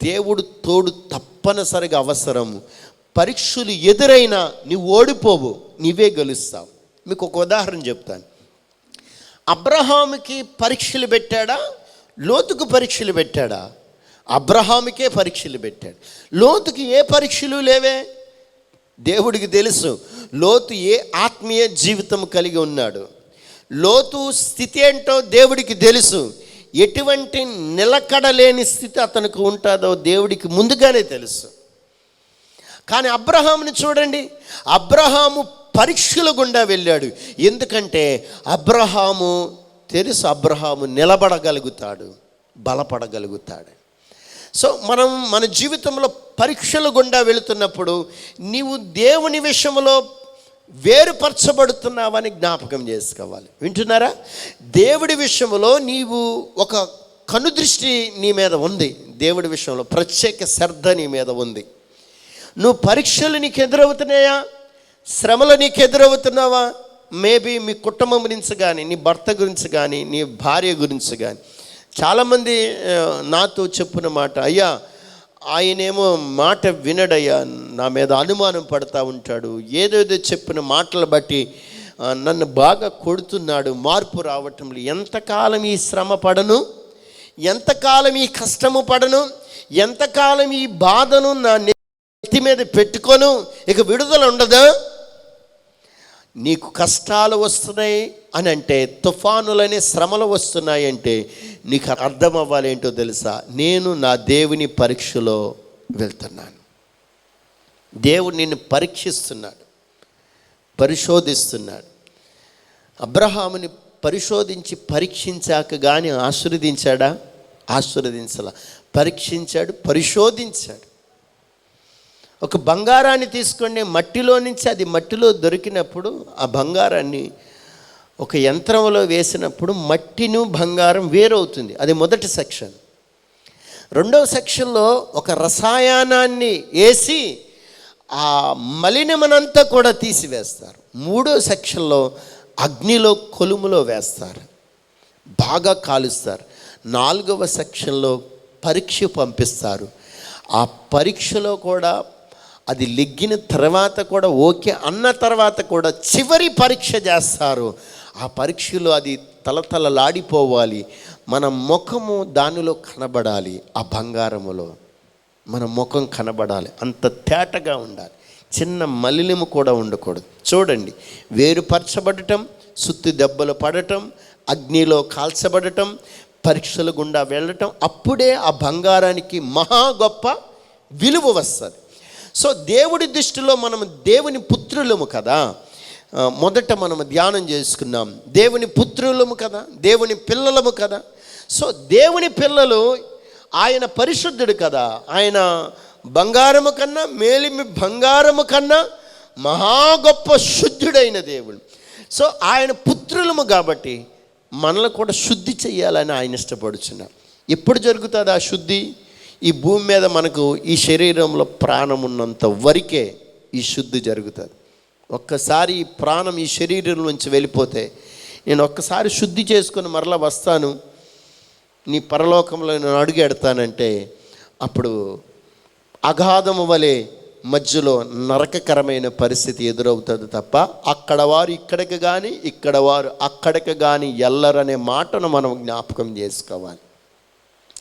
దేవుడు తోడు తప్పనిసరిగా అవసరం. పరీక్షలు ఎదురైనా నువ్వు ఓడిపోవు, నీవే గెలుస్తావు. మీకు ఒక ఉదాహరణ చెప్తాను. అబ్రహాముకి పరీక్షలు పెట్టాడా, లోతుకు పరీక్షలు పెట్టాడా? అబ్రహాముకే పరీక్షలు పెట్టాడు. లోతుకి ఏ పరీక్షలు లేవే. దేవుడికి తెలుసు లోతు ఏ ఆత్మీయ జీవితం కలిగి ఉన్నాడు, లోతు స్థితి ఏంటో దేవుడికి తెలుసు, ఎటువంటి నిలకడలేని స్థితి అతనికి ఉంటుందో దేవుడికి ముందుగానే తెలుసు. కానీ అబ్రహాముని చూడండి, అబ్రహాము పరీక్షల గుండా వెళ్ళాడు. ఎందుకంటే అబ్రహాము తెలుసు, అబ్రహాము నిలబడగలుగుతాడు, బలపడగలుగుతాడు. సో మనం మన జీవితంలో పరీక్షల గుండా వెళుతున్నప్పుడు నీవు దేవుని విషయంలో వేరుపరచబడుతున్నావని జ్ఞాపకం చేసుకోవాలి. వింటున్నారా? దేవుడి విషయంలో నీవు ఒక కనుదృష్టి నీ మీద ఉంది, దేవుడి విషయంలో ప్రత్యేక శ్రద్ధ నీ మీద ఉంది. నువ్వు పరీక్షలు నీకు ఎదురవుతున్నాయా, శ్రమలు నీకు ఎదురవుతున్నావా? మేబీ మీ కుటుంబం గురించి కానీ, నీ భర్త గురించి కానీ, నీ భార్య గురించి కానీ. చాలామంది నాతో చెప్పిన మాట, అయ్యా ఆయనేమో మాట వినడయ్యా, నా మీద అనుమానం పడతా ఉంటాడు, ఏదేదో చెప్పిన మాటలు బట్టి నన్ను బాగా కొడుతున్నాడు, మార్పు రావటంలో ఎంతకాలం ఈ శ్రమ పడను, ఎంతకాలం ఈ కష్టము పడను, ఎంతకాలం ఈ బాధను నా నెత్తి మీద పెట్టుకోను, ఇక విడుదల ఉండదా? నీకు కష్టాలు వస్తున్నాయి అని అంటే, తుఫానులనే శ్రమలు వస్తున్నాయి అంటే నీకు అర్థం అవ్వాలి ఏంటో తెలుసా? నేను నా దేవుని పరీక్షలో వెళ్తున్నాను. దేవుడు నిన్ను పరీక్షిస్తున్నాడు, పరిశోధిస్తున్నాడు. అబ్రహాముని పరిశోధించి పరీక్షించాక కానీ ఆశీర్వదించాడా? ఆశీర్వదించాల. పరీక్షించాడు, పరిశోధించాడు. ఒక బంగారాన్ని తీసుకోండి, మట్టిలో నుంచి అది మట్టిలో దొరికినప్పుడు ఆ బంగారాన్ని ఒక యంత్రంలో వేసినప్పుడు మట్టిను బంగారం వేరవుతుంది. అది మొదటి సెక్షన్. రెండవ సెక్షన్లో ఒక రసాయనాన్ని వేసి ఆ మలినమనంతా కూడా తీసివేస్తారు. మూడో సెక్షన్లో అగ్నిలో కొలుములో వేస్తారు, బాగా కాలుస్తారు. నాలుగవ సెక్షన్లో పరీక్ష పంపిస్తారు. ఆ పరీక్షలో కూడా అది లెగ్గిన తర్వాత కూడా ఓకే అన్న తర్వాత కూడా చివరి పరీక్ష చేస్తారు. ఆ పరీక్షలో అది తలతలలాడిపోవాలి. మన ముఖము దానిలో కనబడాలి. ఆ బంగారములో మన ముఖం కనబడాలి, అంత తేటగా ఉండాలి. చిన్న మలినము కూడా ఉండకూడదు. చూడండి, వేరుపరచబడటం, సుత్తి దెబ్బలు పడటం, అగ్నిలో కాల్చబడటం, పరీక్షల గుండా వెళ్ళటం, అప్పుడే ఆ బంగారానికి మహా గొప్ప విలువ వస్తుంది. సో దేవుడి దృష్టిలో మనం దేవుని పుత్రులము కదా. మొదట మనం ధ్యానం చేసుకున్నాం, దేవుని పుత్రులము కదా, దేవుని పిల్లలము కదా. సో దేవుని పిల్లలు, ఆయన పరిశుద్ధుడు కదా, ఆయన బంగారము కన్నా మేలిమి బంగారము కన్నా మహా గొప్ప శుద్ధుడైన దేవుడు. సో ఆయన పుత్రులము కాబట్టి మనల్ని కూడా శుద్ధి చెయ్యాలని ఆయన ఇష్టపడుచున్నాడు. ఎప్పుడు జరుగుతుంది ఆ శుద్ధి? ఈ భూమి మీద మనకు ఈ శరీరంలో ప్రాణం ఉన్నంత వరకే ఈ శుద్ధి జరుగుతుంది. ఒక్కసారి ఈ ప్రాణం ఈ శరీరం నుంచి వెళ్ళిపోతే, నేను ఒక్కసారి శుద్ధి చేసుకొని మరలా వస్తాను, నీ పరలోకంలో నేను అడుగెడతానంటే, అప్పుడు అగాధము వలె మధ్యలో నరకకరమైన పరిస్థితి ఎదురవుతుంది తప్ప అక్కడ వారు ఇక్కడికి కానీ ఇక్కడ వారు అక్కడికి కానీ ఎల్లరనే మాటను మనం జ్ఞాపకం చేసుకోవాలి.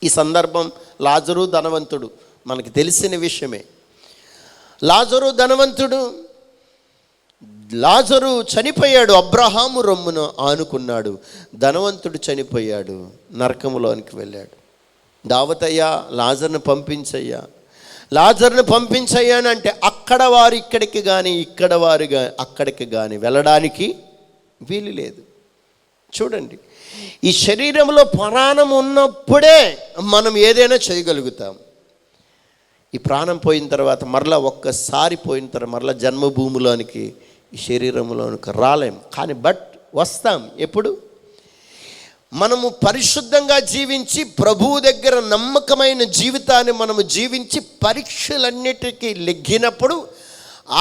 ఈ సందర్భం లాజరు ధనవంతుడు మనకి తెలిసిన విషయమే. లాజరు ధనవంతుడు, లాజరు చనిపోయాడు, అబ్రహాము రొమ్మును ఆనుకున్నాడు. ధనవంతుడు చనిపోయాడు, నరకములోనికి వెళ్ళాడు. దావతయ్యా, లాజర్ను పంపించయ్యా, లాజర్ను పంపించయ్యా అని అంటే అక్కడ వారు ఇక్కడికి కానీ ఇక్కడ వారు అక్కడికి కానీ వెళ్ళడానికి వీలు లేదు. చూడండి, ఈ శరీరంలో ప్రాణం ఉన్నప్పుడే మనం ఏదైనా చేయగలుగుతాం. ఈ ప్రాణం పోయిన తర్వాత మరలా ఒక్కసారి పోయిన తర్వాత మరలా జన్మభూమిలోనికి, ఈ శరీరంలోనికి రాలేం. కానీ వస్తాం. ఎప్పుడు? మనము పరిశుద్ధంగా జీవించి ప్రభువు దగ్గర నమ్మకమైన జీవితాన్ని మనము జీవించి పరీక్షలన్నిటికీ లెగ్గినప్పుడు,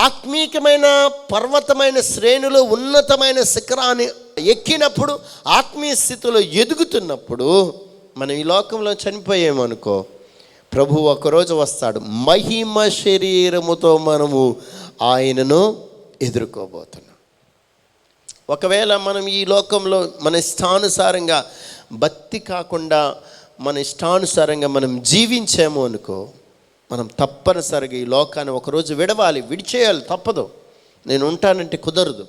ఆత్మీయమైన పర్వతమైన శ్రేణులు ఉన్నతమైన శిఖరాన్ని ఎక్కినప్పుడు, ఆత్మీయ స్థితిలో ఎదుగుతున్నప్పుడు, మనం ఈ లోకంలో చనిపోయామనుకో, ప్రభువు ఒకరోజు వస్తాడు, మహిమ శరీరముతో మనము ఆయనను ఎదుర్కోబోతున్నాం. ఒకవేళ మనం ఈ లోకంలో మన ఇష్టానుసారంగా భక్తి కాకుండా మన ఇష్టానుసారంగా మనం జీవించాము అనుకో, మనం తప్పనిసరిగా ఈ లోకాన్ని ఒకరోజు విడవాలి, విడిచేయాలి, తప్పదు. నేను ఉంటానంటే కుదరదు.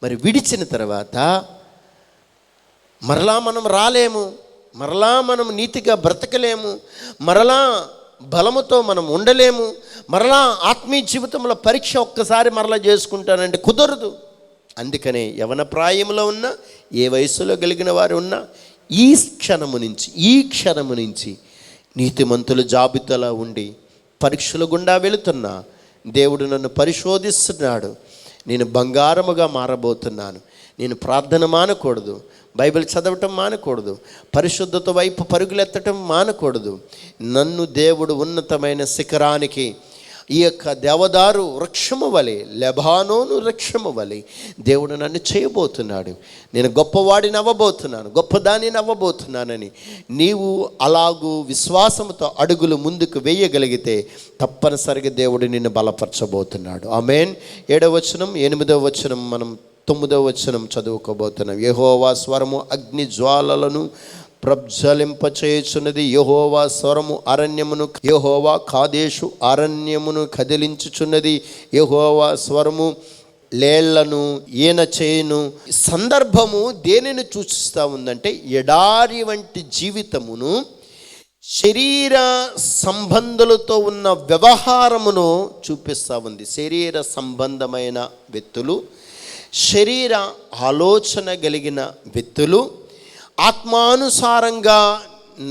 మరి విడిచిన తర్వాత మరలా మనం రాలేము, మరలా మనం నీతిగా బ్రతకలేము, మరలా బలముతో మనం ఉండలేము, మరలా ఆత్మీయ జీవితంలో పరీక్ష ఒక్కసారి మరలా చేసుకుంటానంటే కుదరదు. అందుకనే యవన ప్రాయంలో ఉన్న, ఏ వయసులో కలిగిన వారు ఉన్నా, ఈ క్షణము నుంచి నీతిమంతుల జాబితాలో ఉండి పరీక్షల గుండా వెళుతున్నా, దేవుడు నన్ను పరిశోధిస్తున్నాడు, నేను బంగారముగా మారబోతున్నాను. నేను ప్రార్థన మానకూడదు, బైబిల్ చదవటం మానకూడదు, పరిశుద్ధత వైపు పరుగులెత్తటం మానకూడదు. నన్ను దేవుడు ఉన్నతమైన శిఖరానికి, ఈ యొక్క దేవదారు వృక్షము వలె, లెబానోను వృక్షము వలె దేవుడు నన్ను చేయబోతున్నాడు. నేను గొప్పవాడిని అవ్వబోతున్నాను, గొప్పదానిని అవ్వబోతున్నానని నీవు అలాగూ విశ్వాసంతో అడుగులు ముందుకు వేయగలిగితే తప్పనిసరిగా దేవుడు నిన్ను బలపరచబోతున్నాడు. ఆమేన్. 7వ వచనం, 8వ వచనం, మనం 9వ వచనం చదువుకోబోతున్నాం. యెహోవా స్వరము అగ్ని జ్వాలలను ప్రజ్వలింపచేయుచున్నది. యెహోవా స్వరము అరణ్యమును, యెహోవా కాదేశు అరణ్యమును కదిలించుచున్నది. యెహోవా స్వరము లేళ్లను ఈన చేయును. సందర్భము దేనిని సూచిస్తూ ఉందంటే ఎడారి వంటి జీవితమును, శరీర సంబంధులతో ఉన్న వ్యవహారమును చూపిస్తూ ఉంది. శరీర సంబంధమైన వ్యక్తులు, శరీర ఆలోచన కలిగిన వ్యక్తులు, ఆత్మానుసారంగా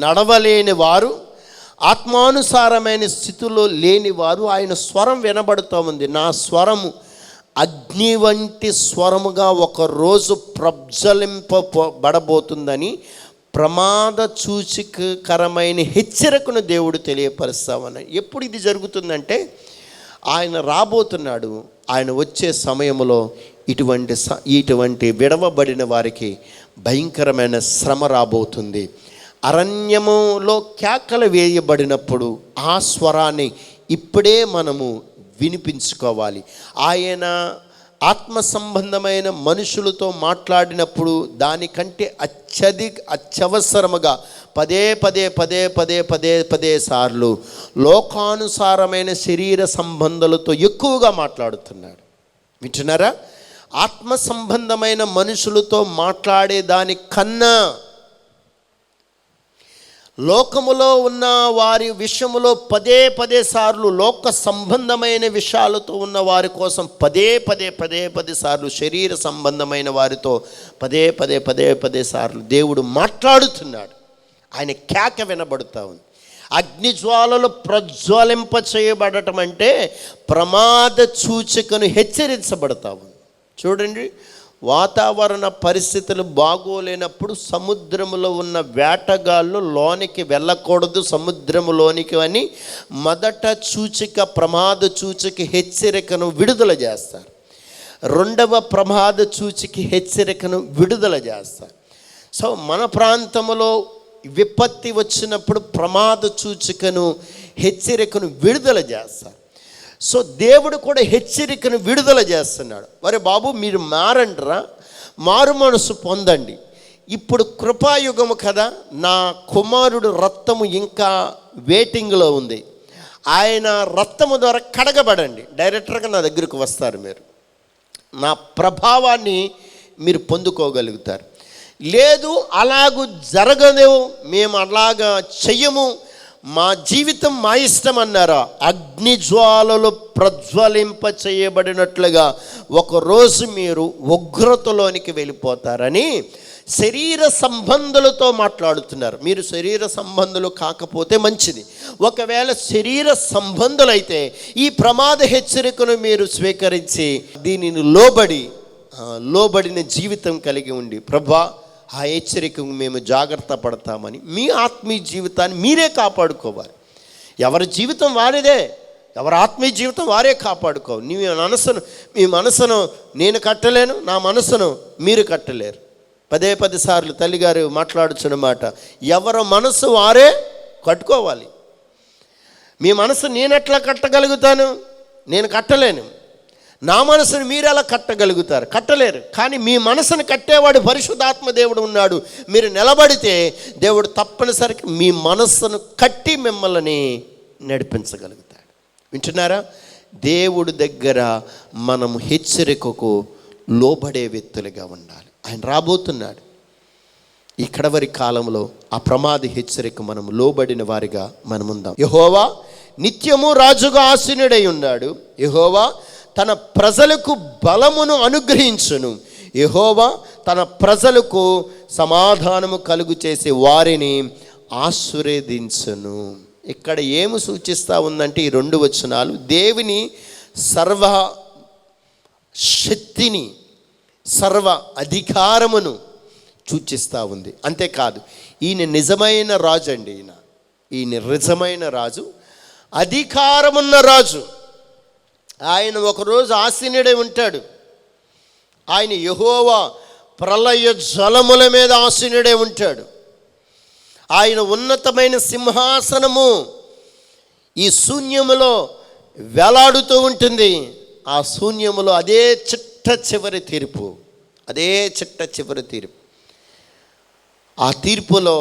నడవలేని వారు, ఆత్మానుసారమైన స్థితిలో లేని వారు ఆయన స్వరం వినబడుతూ ఉంది. నా స్వరము అగ్ని వంటి స్వరముగా ఒకరోజు ప్రజ్వలింపబడబోతుందని ప్రమాద సూచికకరమైన హెచ్చరికను దేవుడు తెలియపరుస్తామని. ఎప్పుడు ఇది జరుగుతుందంటే ఆయన రాబోతున్నాడు. ఆయన వచ్చే సమయంలో ఇటువంటి విడవబడిన వారికి భయంకరమైన శ్రమ రాబోతుంది. అరణ్యములో కేకలు వేయబడినప్పుడు ఆ స్వరాన్ని ఇప్పుడే మనము వినిపించుకోవాలి. ఆయన ఆత్మ సంబంధమైన మనుషులతో మాట్లాడినప్పుడు దానికంటే అత్యవసరముగా పదే సార్లు లోకానుసారమైన శరీర సంబంధాలతో ఎక్కువగా మాట్లాడుతున్నాడు. వింటున్నారా? ఆత్మ సంబంధమైన మనుషులతో మాట్లాడే దానికన్నా లోకములో ఉన్న వారి విషయములో పదే సార్లు లోక సంబంధమైన విషయాలతో ఉన్న వారి కోసం పదే సార్లు శరీర సంబంధమైన వారితో పదే సార్లు దేవుడు మాట్లాడుతున్నాడు. ఆయన కేక వినబడుతూ ఉంది. అగ్నిజ్వాలలు ప్రజ్వలింప చేయబడటం అంటే ప్రమాద సూచికను హెచ్చరించబడతా ఉంది. చూడండి, వాతావరణ పరిస్థితులు బాగోలేనప్పుడు సముద్రములో ఉన్న వేటగాళ్ళు లోనికి వెళ్ళకూడదు సముద్రములోనికి అని మొదట సూచిక, ప్రమాద సూచిక హెచ్చరికను విడుదల చేస్తారు. రెండవ ప్రమాద సూచిక హెచ్చరికను విడుదల చేస్తారు. సో మన ప్రాంతంలో విపత్తి వచ్చినప్పుడు ప్రమాద సూచికను హెచ్చరికను విడుదల చేస్తారు. సో దేవుడు కూడా హెచ్చరికను విడుదల చేస్తున్నాడు. మరి బాబు మీరు మారండ్రా, మారు మనసు పొందండి. ఇప్పుడు కృపాయుగము కదా, నా కుమారుడు రక్తము ఇంకా వెయిటింగ్లో ఉంది. ఆయన రక్తము ద్వారా కడగబడండి. డైరెక్టర్గా నా దగ్గరకు వస్తారు. మీరు నా ప్రభావాన్ని మీరు పొందుకోగలుగుతారు. లేదు అలాగూ జరగదు, మేము అలాగా చెయ్యము, మా జీవితం మా ఇష్టం అన్నారా, అగ్నిజ్వాలలు ప్రజ్వలింప చేయబడినట్లుగా ఒకరోజు మీరు ఉగ్రతలోనికి వెళ్ళిపోతారని శరీర సంబంధులతో మాట్లాడుతున్నారు. మీరు శరీర సంబంధులు కాకపోతే మంచిది. ఒకవేళ శరీర సంబంధులైతే ఈ ప్రమాద హెచ్చరికను మీరు స్వీకరించి దీనిని లోబడిన జీవితం కలిగి ఉండి, ప్రభా ఆ హెచ్చరికకు మేము జాగ్రత్త పడతామని మీ ఆత్మీయ జీవితాన్ని మీరే కాపాడుకోవాలి. ఎవరి జీవితం వారిదే, ఎవరి ఆత్మీయ జీవితం వారే కాపాడుకోవాలి. మీ మనసును నేను కట్టలేను, నా మనసును మీరు కట్టలేరు. పదే సార్లు తల్లిగారు మాట్లాడుచున్న మాట, ఎవరి మనసు వారే కట్టుకోవాలి. మీ మనసు నేనెట్లా కట్టగలుగుతాను? నేను కట్టలేను. నా మనసును మీరు ఎలా కట్టగలుగుతారు? కట్టలేరు. కానీ మీ మనసును కట్టేవాడు పరిశుద్ధాత్మ దేవుడు ఉన్నాడు. మీరు నిలబడితే దేవుడు తప్పనిసరికి మీ మనస్సును కట్టి మిమ్మల్ని నడిపించగలుగుతాడు. వింటున్నారా? దేవుడి దగ్గర మనం హెచ్చరికకు లోబడే వ్యక్తులుగా ఉండాలి. ఆయన రాబోతున్నాడు. ఈ కడవరి కాలంలో ఆ ప్రమాద హెచ్చరిక మనం లోబడిన వారిగా మనం ఉందాం. యెహోవా నిత్యము రాజుగా ఆసీనుడై ఉన్నాడు. యెహోవా తన ప్రజలకు బలమును అనుగ్రహించును. యెహోవా తన ప్రజలకు సమాధానము కలుగు చేసి వారిని ఆశీర్వదించును. ఇక్కడ ఏమి సూచిస్తూ ఉందంటే ఈ 2 వచనాలు దేవుని సర్వ శక్తిని, సర్వ అధికారమును సూచిస్తూ ఉంది. అంతేకాదు, ఈయన నిజమైన రాజు అండి. ఈయన నిజమైన రాజు, అధికారమున్న రాజు. ఆయన ఒకరోజు ఆసీనుడై ఉంటాడు. ఆయన యెహోవా ప్రళయ జలముల మీద ఆసీనుడై ఉంటాడు. ఆయన ఉన్నతమైన సింహాసనము ఈ శూన్యములో వేలాడుతూ ఉంటుంది. ఆ శూన్యములో అదే చిట్ట చివరి తీర్పు. ఆ తీర్పులో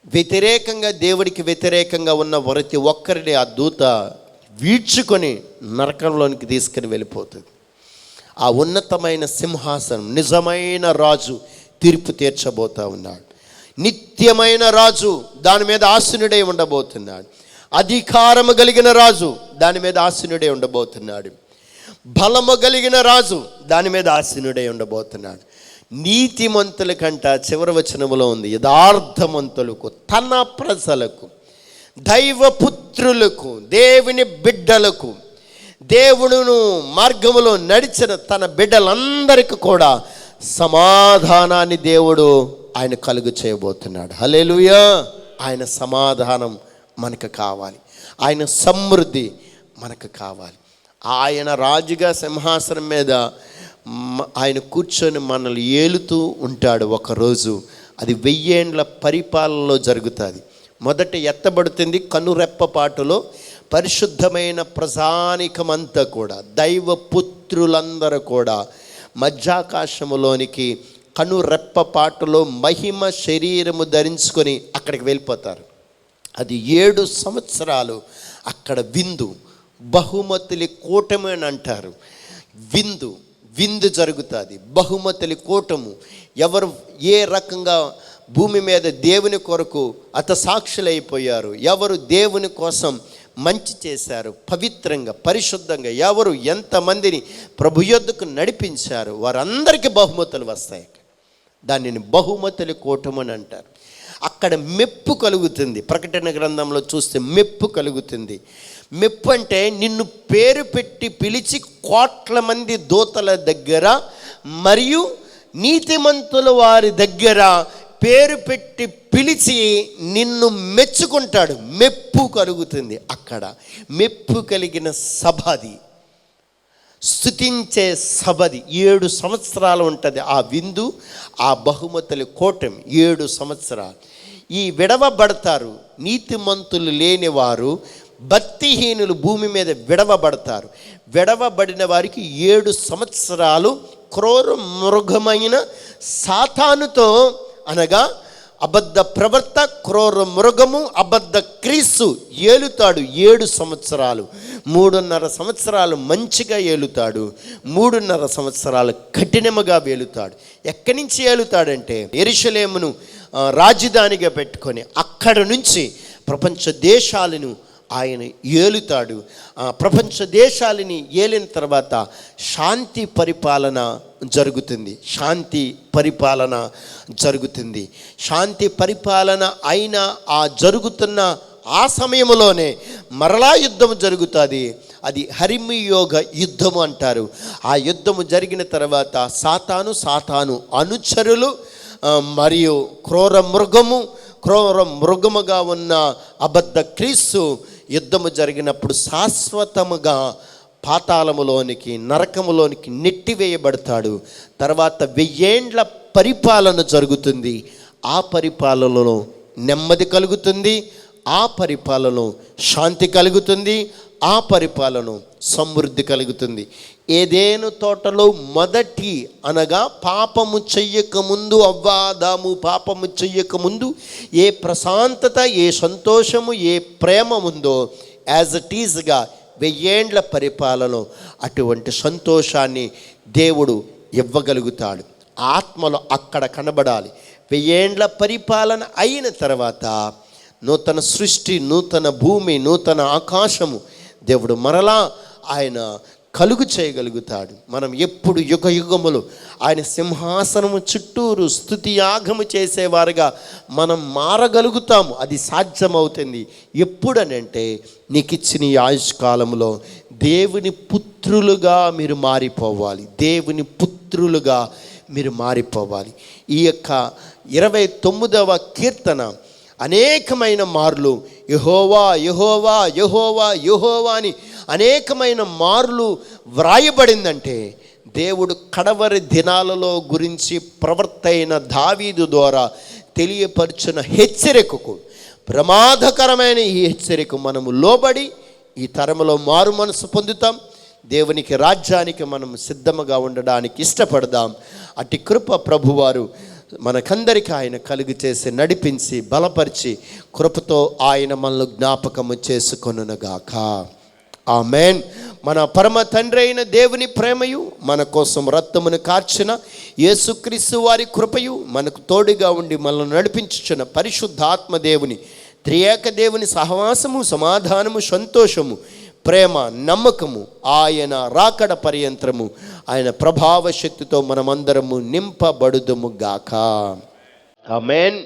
వ్యతిరేకంగా, దేవుడికి వ్యతిరేకంగా ఉన్న ప్రతి ఒక్కరిని ఆ దూత వీడ్చుకొని నరకంలోనికి తీసుకుని వెళ్ళిపోతుంది. ఆ ఉన్నతమైన సింహాసనం, నిజమైన రాజు తీర్పు తీర్చబోతా ఉన్నాడు. నిత్యమైన రాజు దాని మీద ఆసీనుడై ఉండబోతున్నాడు. అధికారము కలిగిన రాజు దాని మీద ఆసీనుడై ఉండబోతున్నాడు. బలము కలిగిన రాజు దాని మీద ఆసీనుడై ఉండబోతున్నాడు. నీతిమంతుల కంట చివరి వచనములో ఉంది, యథార్థమంతులకు, తన ప్రజలకు, దైవపుత్రులకు, దేవుని బిడ్డలకు, దేవుడును మార్గములో నడిచిన తన బిడ్డలందరికీ కూడా సమాధానాన్ని దేవుడు ఆయన కలుగు చేయబోతున్నాడు. హల్లెలూయా. ఆయన సమాధానం మనకు కావాలి, ఆయన సమృద్ధి మనకు కావాలి. ఆయన రాజుగా సింహాసనం మీద ఆయన కూర్చొని మనల్ని ఏలుతూ ఉంటాడు. ఒకరోజు అది 1000 ఏండ్ల పరిపాలనలో జరుగుతుంది. మొదట ఎత్తబడుతుంది కనురెప్పపాటులో. పరిశుద్ధమైన ప్రజానికమంతా కూడా, దైవపుత్రులందరూ కూడా మధ్యాకాశములోనికి కనురెప్పపాటులో మహిమ శరీరము ధరించుకొని అక్కడికి వెళ్ళిపోతారు. అది 7 సంవత్సరాలు అక్కడ విందు, బహుమతుల కూటమి అని అంటారు. విందు జరుగుతుంది, బహుమతుల కూటము. ఎవరు ఏ రకంగా భూమి మీద దేవుని కొరకు హతసాక్షులైపోయారు, ఎవరు దేవుని కోసం మంచి చేశారు, పవిత్రంగా పరిశుద్ధంగా ఎవరు ఎంతమందిని ప్రభు యొద్దకు నడిపించారు, వారందరికీ బహుమతులు వస్తాయి. దానిని బహుమతుల కూటమి అని అంటారు. అక్కడ మెప్పు కలుగుతుంది. ప్రకటన గ్రంథంలో చూస్తే మెప్పు కలుగుతుంది. మెప్పు అంటే నిన్ను పేరు పెట్టి పిలిచి కోట్ల మంది దూతల దగ్గర మరియు నీతిమంతుల వారి దగ్గర పేరు పెట్టి పిలిచి నిన్ను మెచ్చుకుంటాడు. మెప్పు కలుగుతుంది. అక్కడ మెప్పు కలిగిన సభది, స్తుతించే సభది. 7 సంవత్సరాలు ఉంటుంది ఆ విందు, ఆ బహుమతుల కూటమి. 7 సంవత్సరాలు ఈ విడవబడతారు. నీతిమంతులు లేనివారు, భక్తిహీనులు భూమి మీద విడవబడతారు. విడవబడిన వారికి 7 సంవత్సరాలు క్రూర మృగమైన సాతానుతో, అనగా అబద్ధ ప్రవర్త, క్రూర మృగము, అబద్ధ క్రీస్తు ఏలుతాడు 7 సంవత్సరాలు. 3.5 సంవత్సరాలు మంచిగా ఏలుతాడు, 3.5 సంవత్సరాలు కఠినముగా వేలుతాడు. ఎక్కడి నుంచి ఏలుతాడంటే యెరూషలేమును రాజధానిగా పెట్టుకొని అక్కడ నుంచి ప్రపంచ దేశాలను ఆయన ఏలుతాడు. ప్రపంచ దేశాలని ఏలిన తర్వాత శాంతి పరిపాలన జరుగుతుంది. శాంతి పరిపాలన అయిన ఆ జరుగుతున్న ఆ సమయంలోనే మరలా యుద్ధం జరుగుతుంది. అది హర్మయోగ యుద్ధము అంటారు. ఆ యుద్ధము జరిగిన తర్వాత సాతాను అనుచరులు మరియు క్రూర మృగముగా ఉన్న అబద్ధ క్రీస్తు యుద్ధము జరిగినప్పుడు శాశ్వతముగా పాతాళములోనికి, నరకములోనికి నెట్టివేయబడతాడు. తర్వాత 1000 ఏండ్ల పరిపాలన జరుగుతుంది. ఆ పరిపాలనలో నెమ్మది కలుగుతుంది, ఆ పరిపాలనలో శాంతి కలుగుతుంది, ఆ పరిపాలన సమృద్ధి కలుగుతుంది. ఏదెను తోటలో మొదటి, అనగా పాపము చెయ్యకముందు, అవ్వాదాము పాపము చెయ్యకముందు ఏ ప్రశాంతత, ఏ సంతోషము, ఏ ప్రేమ ఉందో, యాజ్ ఇట్ ఈజ్గా 1000 ఏండ్ల పరిపాలన అటువంటి సంతోషాన్ని దేవుడు ఇవ్వగలుగుతాడు. ఆత్మలో అక్కడ కనబడాలి. 1000 ఏండ్ల పరిపాలన అయిన తర్వాత నూతన సృష్టి, నూతన భూమి, నూతన ఆకాశము దేవుడు మరలా ఆయన కలుగు చేయగలుగుతాడు. మనం ఎప్పుడు యుగములు ఆయన సింహాసనము చుట్టూరు స్తుతి యాగము చేసేవారుగా మనం మారగలుగుతాము. అది సాధ్యమవుతుంది. ఎప్పుడనంటే నీకు ఇచ్చిన ఈ ఆయుష్కాలంలో దేవుని పుత్రులుగా మీరు మారిపోవాలి. ఈ యొక్క 29వ కీర్తన అనేకమైన మార్లు యెహోవా యెహోవా యెహోవా యెహోవా అని అనేకమైన మార్లు వ్రాయబడిందంటే దేవుడు కడవరి దినాలలో గురించి ప్రవక్త అయిన దావీదు ద్వారా తెలియపరిచిన హెచ్చరికకు, ప్రమాదకరమైన ఈ హెచ్చరిక మనము లోబడి ఈ తరములో మారు మనసు పొందుతాం. దేవునికి రాజ్యానికి మనం సిద్ధముగా ఉండడానికి ఇష్టపడదాం. అట్టి కృప ప్రభువారు మనకందరికీ ఆయన కలుగు చేసి నడిపించి బలపరిచి కృపతో ఆయన మనల్ని జ్ఞాపకము చేసుకొనుగాక. ఆమేన్. మన పరమ తండ్రి అయిన దేవుని ప్రేమయు, మన కోసం రక్తమును కార్చిన యేసుక్రీస్తు వారి కృపయు, మనకు తోడుగా ఉండి మనల్ని నడిపించుచున్న పరిశుద్ధాత్మ దేవుని త్రియేక దేవుని సహవాసము, సమాధానము, సంతోషము, ప్రేమ, నమ్మకము, ఆయన రాకడ పర్యంతరము ఆయన ప్రభావ శక్తితో మనమందరము నింపబడుదుము గాక. ఆమేన్.